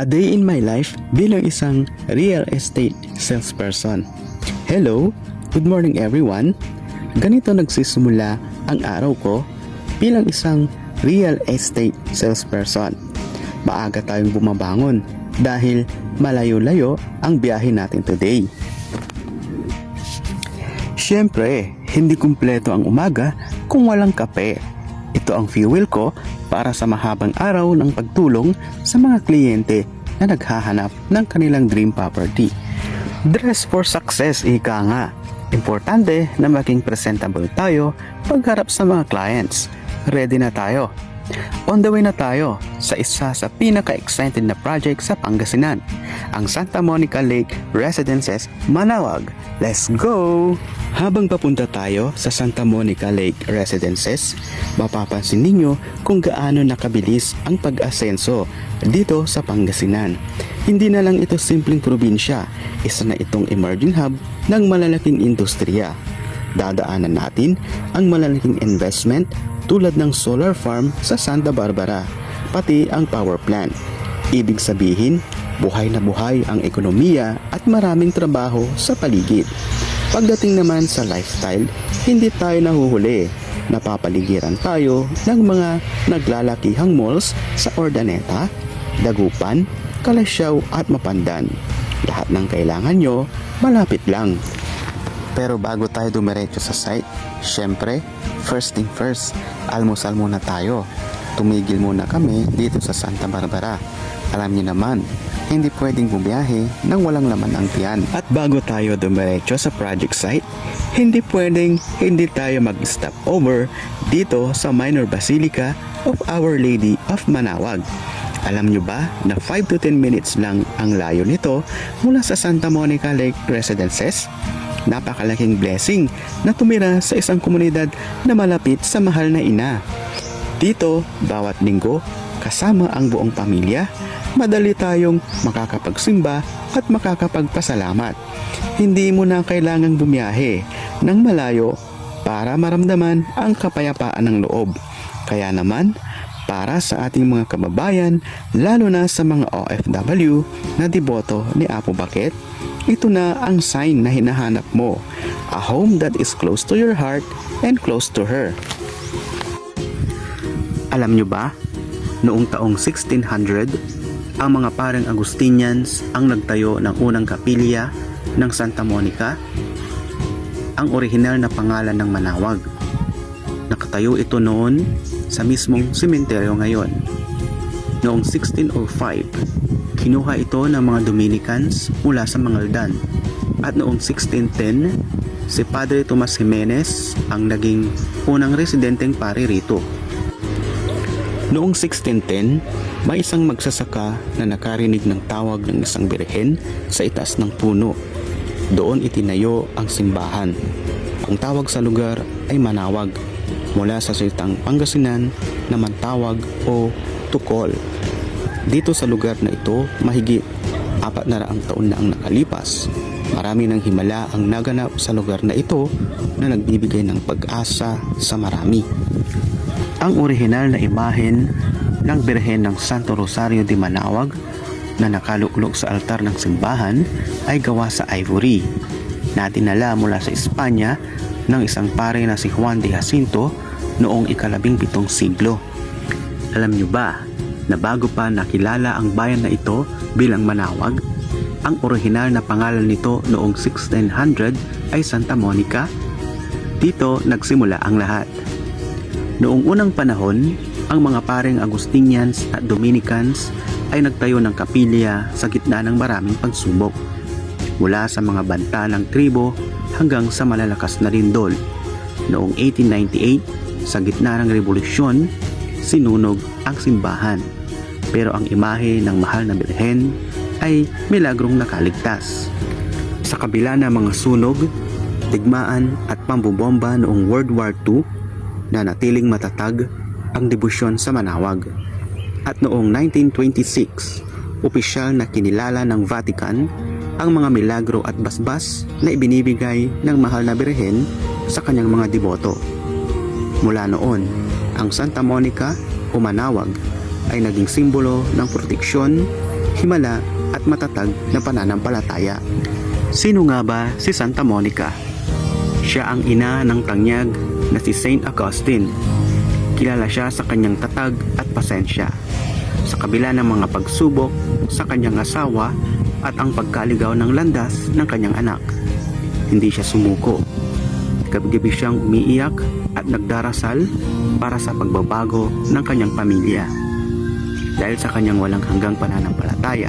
A day in my life bilang isang real estate salesperson. Hello, good morning everyone. Ganito nagsisimula ang araw ko bilang isang real estate salesperson. Maaga tayong bumabangon dahil malayo-layo ang biyahe natin today. Siyempre, hindi kumpleto ang umaga kung walang kape. Ito ang fuel ko para sa mahabang araw ng pagtulong sa mga kliyente na naghahanap ng kanilang dream property. Dress for success, ika nga. Importante na maging presentable tayo pagharap sa mga clients. Ready na tayo. On the way na tayo sa isa sa pinaka-excited na project sa Pangasinan, ang Santa Monica Lake Residences, Manaoag. Let's go! Habang papunta tayo sa Santa Monica Lake Residences, mapapansin ninyo kung gaano nakabilis ang pag-asenso dito sa Pangasinan. Hindi na lang ito simpleng probinsya, isa na itong emerging hub ng malalaking industriya. Dadaanan natin ang malalaking investment tulad ng solar farm sa Santa Barbara, pati ang power plant. Ibig sabihin, buhay na buhay ang ekonomiya at maraming trabaho sa paligid. Pagdating naman sa lifestyle, hindi tayo nahuhuli. Napapaligiran tayo ng mga naglalakihang malls sa Urdaneta, Dagupan, Kalasyaw at Mapandan. Lahat ng kailangan nyo, malapit lang. Pero bago tayo dumiretso sa site, syempre, first thing first, almusal muna tayo. Tumigil muna kami dito sa Santa Barbara. Alam niyo naman, hindi pwedeng bumiyahe nang walang laman ang tiyan. At bago tayo dumiretso sa project site, hindi pwedeng hindi tayo mag-stop over dito sa Minor Basilica of Our Lady of Manaoag. Alam nyo ba na 5 to 10 minutes lang ang layo nito mula sa Santa Monica Lake Residences? Napakalaking blessing na tumira sa isang komunidad na malapit sa mahal na ina. Dito, bawat linggo, kasama ang buong pamilya, madali tayong makakapagsimba at makakapagpasalamat. Hindi mo na kailangang bumiyahe ng malayo para maramdaman ang kapayapaan ng loob. Kaya naman, para sa ating mga kababayan, lalo na sa mga OFW na deboto ni Apo Bakit, ito na ang sign na hinahanap mo. A home that is close to your heart and close to her. Alam nyo ba, noong taong 1600, ang mga parang Agustinians ang nagtayo ng unang kapilya ng Santa Monica, ang orihinal na pangalan ng Manaoag. Nakatayo ito noon sa mismong sementeryo ngayon. Noong 1605, kinuha ito ng mga Dominicans mula sa Mangaldan. At noong 1610, si Padre Tomas Jimenez ang naging unang residenteng pari rito. Noong 1610, may isang magsasaka na nakarinig ng tawag ng isang birhen sa itaas ng puno. Doon itinayo ang simbahan. Ang tawag sa lugar ay Manaoag, mula sa salitang Pangasinan na mantawag o tukol. Dito sa lugar na ito, mahigit 400 taon na ang nakalipas. Marami ng himala ang naganap sa lugar na ito na nagbibigay ng pag-asa sa marami. Ang orihinal na imahen ng Birhen ng Santo Rosario de Manaoag na nakaluklok sa altar ng simbahan ay gawa sa ivory na dinala mula sa Espanya ng isang pare na si Juan de Jacinto noong ika-17 siglo. Alam nyo ba na bago pa nakilala ang bayan na ito bilang Manaoag, ang orihinal na pangalan nito noong 1600 ay Santa Monica? Dito nagsimula ang lahat. Noong unang panahon, ang mga pareng Agustinians at Dominicans ay nagtayo ng kapilya sa gitna ng maraming pagsubok, mula sa mga banta ng tribo hanggang sa malalakas na lindol. Noong 1898, sa gitna ng revolusyon, sinunog ang simbahan. Pero ang imahe ng mahal na birhen ay milagrong nakaligtas. Sa kabila ng mga sunog, digmaan at pambobomba noong World War II, nanatiling matatag ang debosyon sa Manaoag. At noong 1926, opisyal na kinilala ng Vatican ang mga milagro at basbas na ibinibigay ng mahal na birhen sa kanyang mga deboto. Mula noon, ang Santa Monica o Manaoag ay naging simbolo ng proteksyon, himala at matatag na pananampalataya. Sino nga ba si Santa Monica? Siya ang ina ng tanyag na si Saint Augustine. Kilala siya sa kanyang tatag at pasensya. Sa kabila ng mga pagsubok sa kanyang asawa at ang pagkaligaw ng landas ng kanyang anak, hindi siya sumuko. Gabi-gabi siyang umiiyak at nagdarasal para sa pagbabago ng kanyang pamilya. Dahil sa kanyang walang hanggang pananampalataya,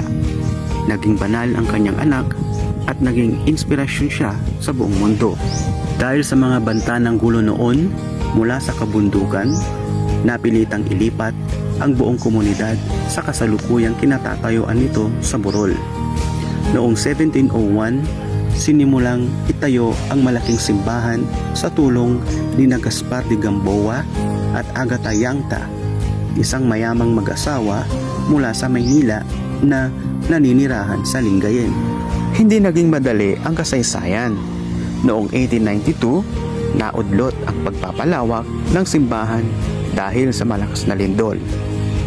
naging banal ang kanyang anak at naging inspirasyon siya sa buong mundo. Dahil sa mga banta ng gulo noon mula sa kabundukan, napilitang ilipat ang buong komunidad sa kasalukuyang kinatatayuan nito sa Burol. Noong 1701, sinimulang itayo ang malaking simbahan sa tulong ni Gaspar de Gamboa at Agata Yangta, isang mayamang mag-asawa mula sa Maynila na naninirahan sa Lingayen. Hindi naging madali ang kasaysayan. Noong 1892, naudlot ang pagpapalawak ng simbahan dahil sa malakas na lindol.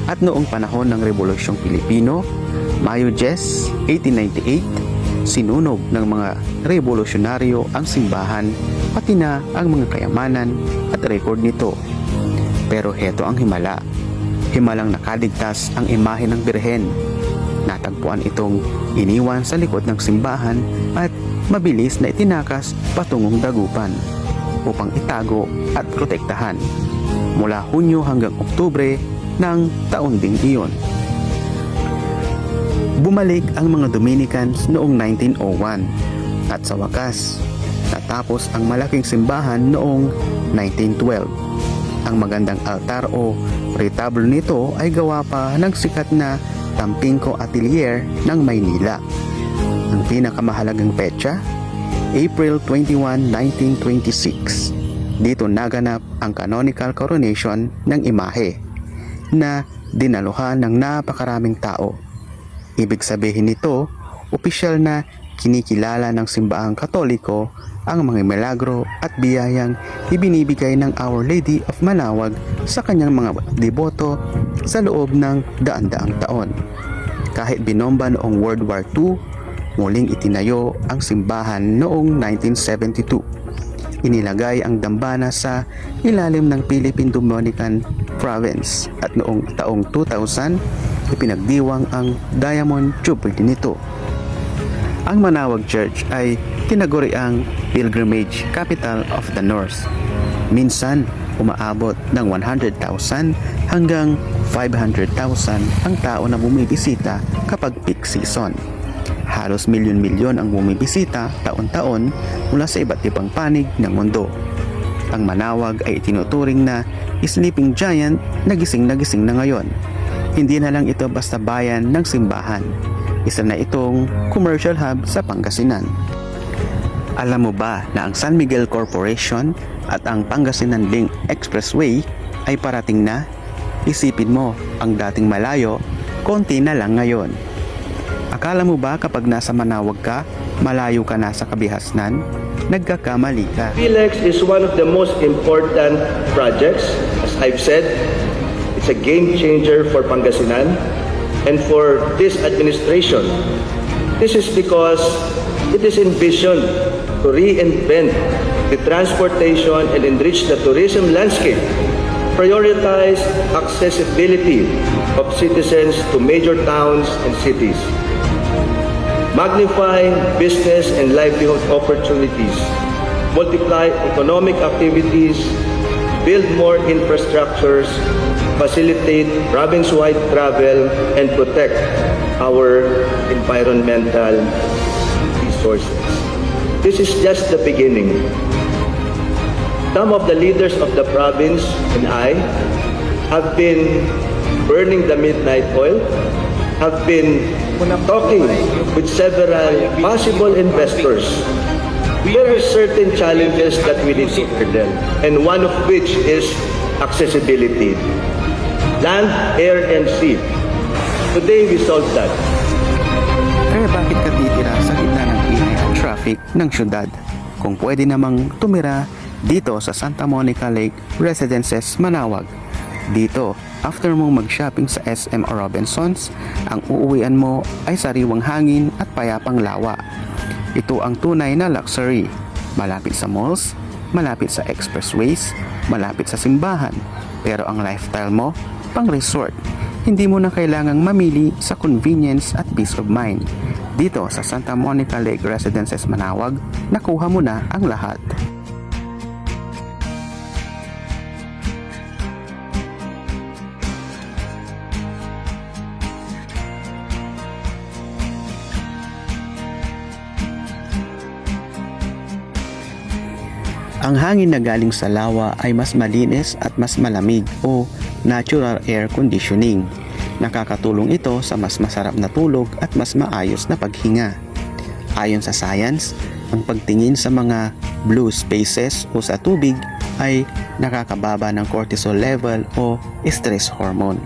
At noong panahon ng Rebolusyong Pilipino, Mayo 10, 1898, sinunog ng mga revolusyonaryo ang simbahan, pati na ang mga kayamanan at record nito. Pero heto ang himala. Himalang nakaligtas ang imahe ng Birhen. Natagpuan itong iniwan sa likod ng simbahan at mabilis na itinakas patungong Dagupan upang itago at protektahan mula Hunyo hanggang Oktubre ng taon ding iyon. Bumalik ang mga Dominicans noong 1901 at sa wakas, natapos ang malaking simbahan noong 1912. Ang magandang altar o retablo nito ay gawa pa ng sikat na Tampinco Atelier ng Maynila. Ang pinakamahalagang petsa, April 21, 1926. Dito naganap ang canonical coronation ng imahe na dinaluhan ng napakaraming tao. Ibig sabihin nito, opisyal na kinikilala ng simbahang Katoliko ang mga milagro at biyayang ibinibigay ng Our Lady of Manawag sa kanyang mga deboto sa loob ng daan-daang taon. Kahit binomba noong World War II, muling itinayo ang simbahan noong 1972. Inilagay ang dambana sa ilalim ng Philippine Dominican Province at noong taong 2000, ipinagdiwang ang Diamond Jubilee nito. Ang Manawag Church ay tinaguri ang pilgrimage capital of the North. Minsan, umaabot ng 100,000 hanggang 500,000 ang tao na bumibisita kapag peak season. Halos milyon-milyon ang bumibisita taon-taon mula sa iba't ibang panig ng mundo. Ang Manawag ay itinuturing na sleeping giant na gising na ngayon. Hindi na lang ito basta bayan ng simbahan. Isa na itong commercial hub sa Pangasinan. Alam mo ba na ang San Miguel Corporation at ang Pangasinan Link Expressway ay parating na? Isipin mo, ang dating malayo, konti na lang ngayon. Akala mo ba kapag nasa Manawag ka, malayo ka na sa kabihasnan? Nagkakamali ka. PHILEX is one of the most important projects. As I've said, it's a game changer for Pangasinan and for this administration. This is because it is envisioned to reinvent the transportation and enrich the tourism landscape, prioritize accessibility of citizens to major towns and cities, magnify business and livelihood opportunities, multiply economic activities, build more infrastructures, facilitate province-wide travel, and protect our environmental resources. This is just the beginning. Some of the leaders of the province and I have been burning the midnight oil, have been talking with several possible investors. There are certain challenges that we need to handle, and one of which is accessibility. Land, air, and sea. Today, we solved that. Kaya bakit ka titira sa gitna ng ingay at traffic ng syudad kung pwede namang tumira dito sa Santa Monica Lake Residences, Manawag? Dito, after mong mag-shopping sa SM o Robinsons, ang uuwian mo ay sariwang hangin at payapang lawa. Ito ang tunay na luxury. Malapit sa malls, malapit sa expressways, malapit sa simbahan. Pero ang lifestyle mo, pang resort. Hindi mo na kailangang mamili sa convenience at peace of mind. Dito sa Santa Monica Lake Residences Manawag, nakuha mo na ang lahat. Ang hangin na galing sa lawa ay mas malinis at mas malamig o natural air conditioning. Nakakatulong ito sa mas masarap na tulog at mas maayos na paghinga. Ayon sa science, ang pagtingin sa mga blue spaces o sa tubig ay nakakababa ng cortisol level o stress hormone.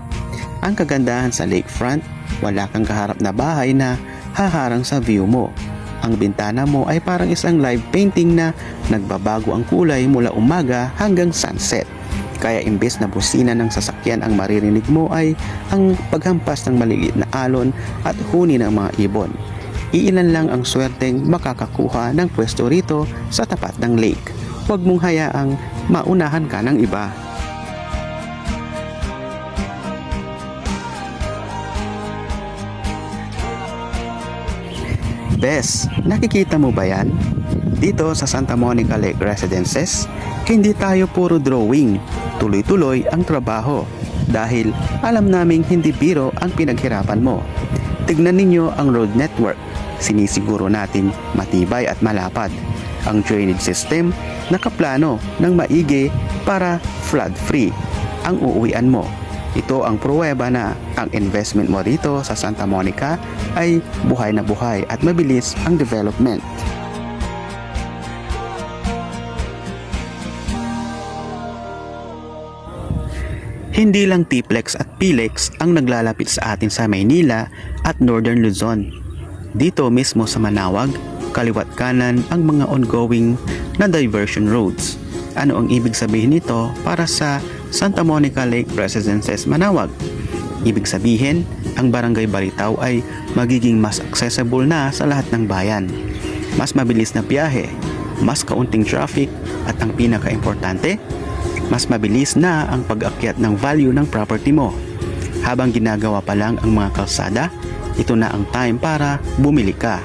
Ang kagandahan sa lakefront, wala kang kaharap na bahay na haharang sa view mo. Ang bintana mo ay parang isang live painting na nagbabago ang kulay mula umaga hanggang sunset. Kaya imbes na busina ng sasakyan ang maririnig mo ay ang paghampas ng maliliit na alon at huni ng mga ibon. Iilan lang ang swerteng makakakuha ng pwesto rito sa tapat ng lake. Huwag mong hayaang maunahan ka ng iba. Bes, nakikita mo ba yan? Dito sa Santa Monica Lake Residences, hindi tayo puro drawing. Tuloy-tuloy ang trabaho dahil alam naming hindi biro ang pinaghirapan mo. Tignan ninyo ang road network. Sinisiguro natin matibay at malapad. Ang drainage system nakaplano ng maigi para flood-free ang uuwian mo. Ito ang pruweba na ang investment mo dito sa Santa Monica ay buhay na buhay at mabilis ang development. Hindi lang T-Plex at P-Lex ang naglalapit sa atin sa Maynila at Northern Luzon. Dito mismo sa Manawag, kaliwat kanan ang mga ongoing na diversion roads. Ano ang ibig sabihin nito para sa Santa Monica Lake Residences Manawag? Ibig sabihin, ang Barangay Baritaw ay magiging mas accessible na sa lahat ng bayan. Mas mabilis na biyahe, mas kaunting traffic at ang pinaka-importante, mas mabilis na ang pag-akyat ng value ng property mo. Habang ginagawa pa lang ang mga kalsada, ito na ang time para bumili ka.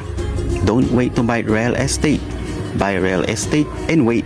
Don't wait to buy real estate. Buy real estate and wait.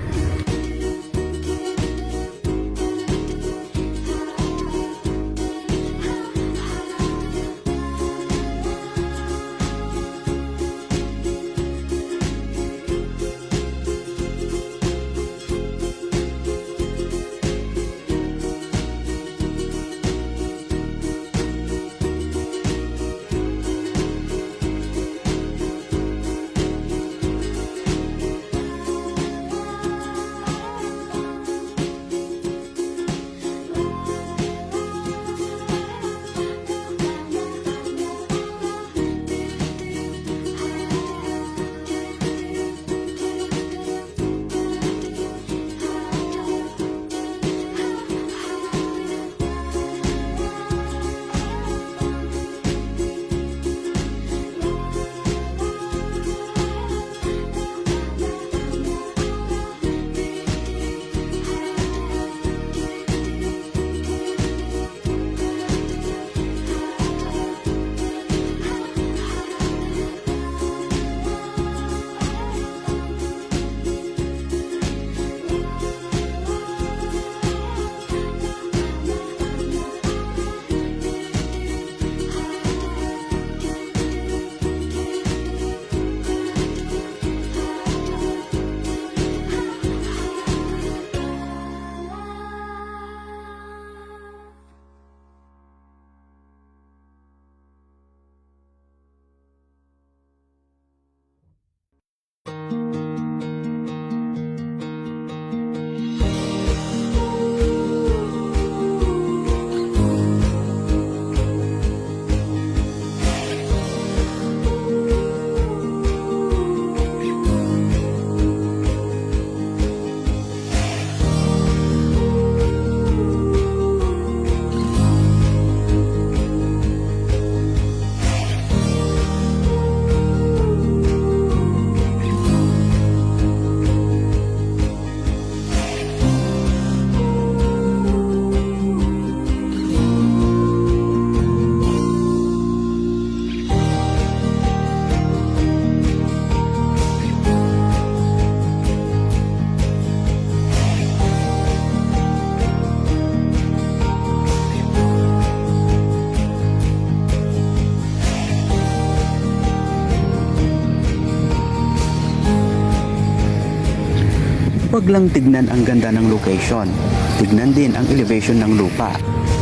Huwag lang tignan ang ganda ng location, tignan din ang elevation ng lupa.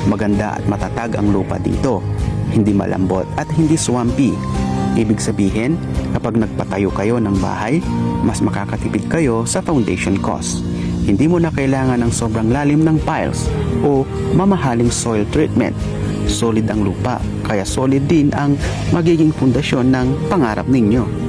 Maganda at matatag ang lupa dito, hindi malambot at hindi swampy. Ibig sabihin, kapag nagpatayo kayo ng bahay, mas makakatipid kayo sa foundation cost. Hindi mo na kailangan ng sobrang lalim ng piles o mamahaling soil treatment. Solid ang lupa, kaya solid din ang magiging pundasyon ng pangarap ninyo.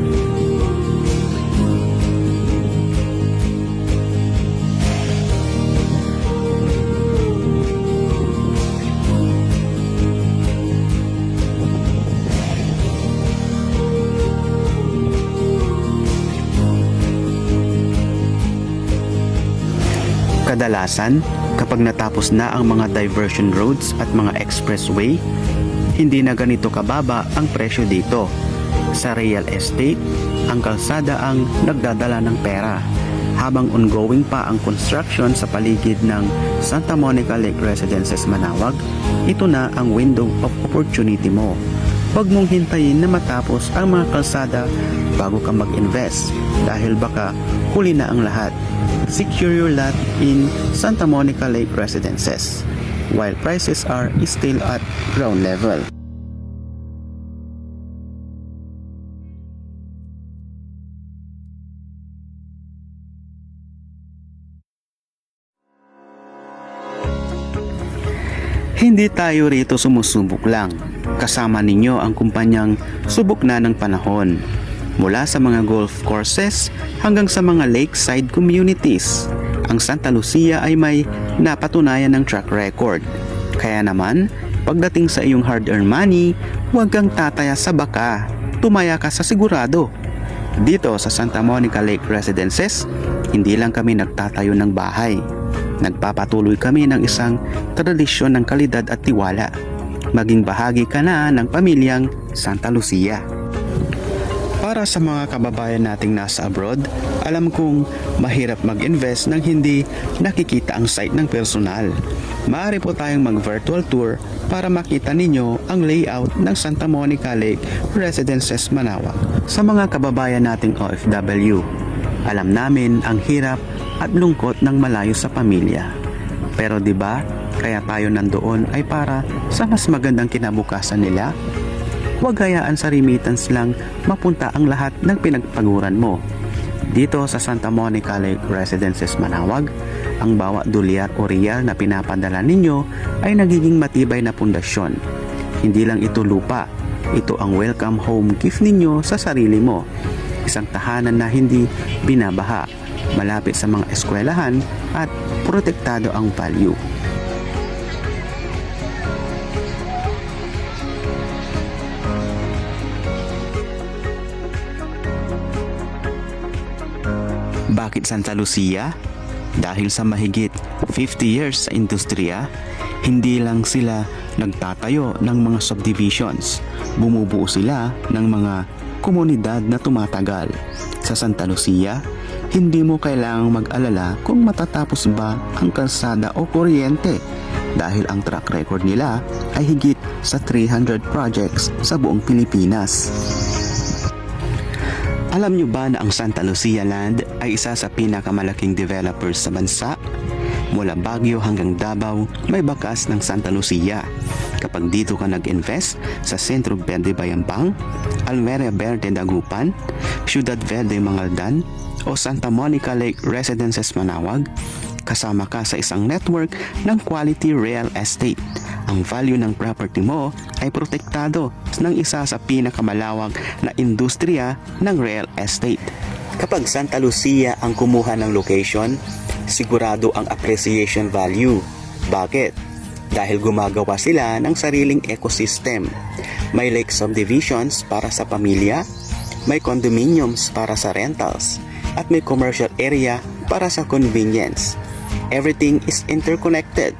Kadalasan, kapag natapos na ang mga diversion roads at mga expressway, hindi na ganito kababa ang presyo dito. Sa real estate, ang kalsada ang nagdadala ng pera. Habang ongoing pa ang construction sa paligid ng Santa Monica Lake Residences Manawag, ito na ang window of opportunity mo. Huwag mong hintayin na matapos ang mga kalsada bago ka mag-invest dahil baka huli na ang lahat. Secure your lot in Santa Monica Lake Residences while prices are still at ground level. Hindi tayo rito sumusubok lang. Kasama ninyo ang kumpanyang subok na ng panahon. Mula sa mga golf courses hanggang sa mga lakeside communities, ang Santa Lucia ay may napatunayan ng track record. Kaya naman, pagdating sa iyong hard-earned money, huwag kang tataya sa baka, tumaya ka sa sigurado. Dito sa Santa Monica Lake Residences, hindi lang kami nagtatayo ng bahay. Nagpapatuloy kami ng isang tradisyon ng kalidad at tiwala. Maging bahagi ka na ng pamilyang Santa Lucia. Para sa mga kababayan nating nasa abroad, alam kong mahirap mag-invest nang hindi nakikita ang site ng personal. Maaari po tayong mag-virtual tour para makita ninyo ang layout ng Santa Monica Lake Residences Manawag. Sa mga kababayan nating OFW, alam namin ang hirap at lungkot ng malayo sa pamilya. Pero 'di ba, kaya tayo nandoon ay para sa mas magandang kinabukasan nila. Huwag hayaan sa remittance lang mapunta ang lahat ng pinagpaguran mo. Dito sa Santa Monica Lake Residences Manawag, ang bawat dolyar o riyal na pinapadala ninyo ay nagiging matibay na pundasyon. Hindi lang ito lupa, ito ang welcome home gift ninyo sa sarili mo. Isang tahanan na hindi binabaha, malapit sa mga eskwelahan at protektado ang value. Bakit Santa Lucia? Dahil sa mahigit 50 years sa industriya, hindi lang sila nagtatayo ng mga subdivisions, bumubuo sila ng mga komunidad na tumatagal. Sa Santa Lucia, hindi mo kailangang mag-alala kung matatapos ba ang kalsada o kuryente dahil ang track record nila ay higit sa 300 projects sa buong Pilipinas. Alam nyo ba na ang Santa Lucia Land ay isa sa pinakamalaking developers sa bansa? Mula Baguio hanggang Davao, may bakas ng Santa Lucia. Kapag dito ka nag-invest sa Centro Verde Bayambang, Almeria Verde Dagupan, Ciudad Verde Mangaldan, o Santa Monica Lake Residences Manawag, kasama ka sa isang network ng quality real estate. Ang value ng property mo ay protektado ng isa sa pinakamalawak na industriya ng real estate. Kapag Santa Lucia ang kumuha ng location, sigurado ang appreciation value. Bakit? Dahil gumagawa sila ng sariling ecosystem. May lake subdivisions para sa pamilya, may condominiums para sa rentals, at may commercial area para sa convenience. Everything is interconnected.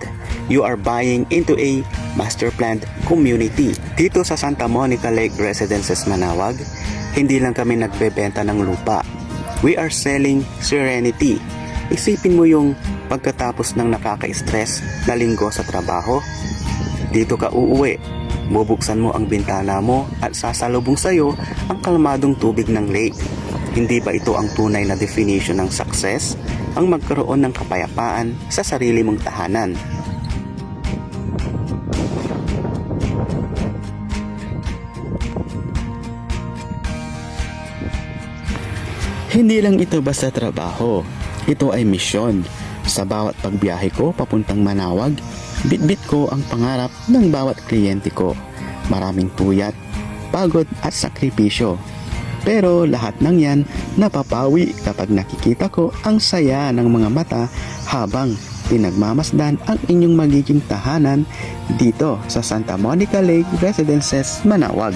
You are buying into a master planned community. Dito sa Santa Monica Lake Residences Manawag, hindi lang kami nagbebenta ng lupa. We are selling serenity. Isipin mo yung pagkatapos ng nakaka-stress na linggo sa trabaho. Dito ka uuwi, bubuksan mo ang bintana mo at sasalubong sa'yo ang kalmadong tubig ng lake. Hindi ba ito ang tunay na definition ng success? ang magkaroon ng kapayapaan sa sarili mong tahanan. Hindi lang ito basta trabaho, ito ay misyon. Sa bawat pagbiyahe ko papuntang Manawag, bitbit ko ang pangarap ng bawat kliyente ko. Maraming puyat, pagod at sakripisyo. Pero lahat ng yan napapawi kapag nakikita ko ang saya ng mga mata habang pinagmamasdan ang inyong magiging tahanan dito sa Santa Monica Lake Residences, Manawag.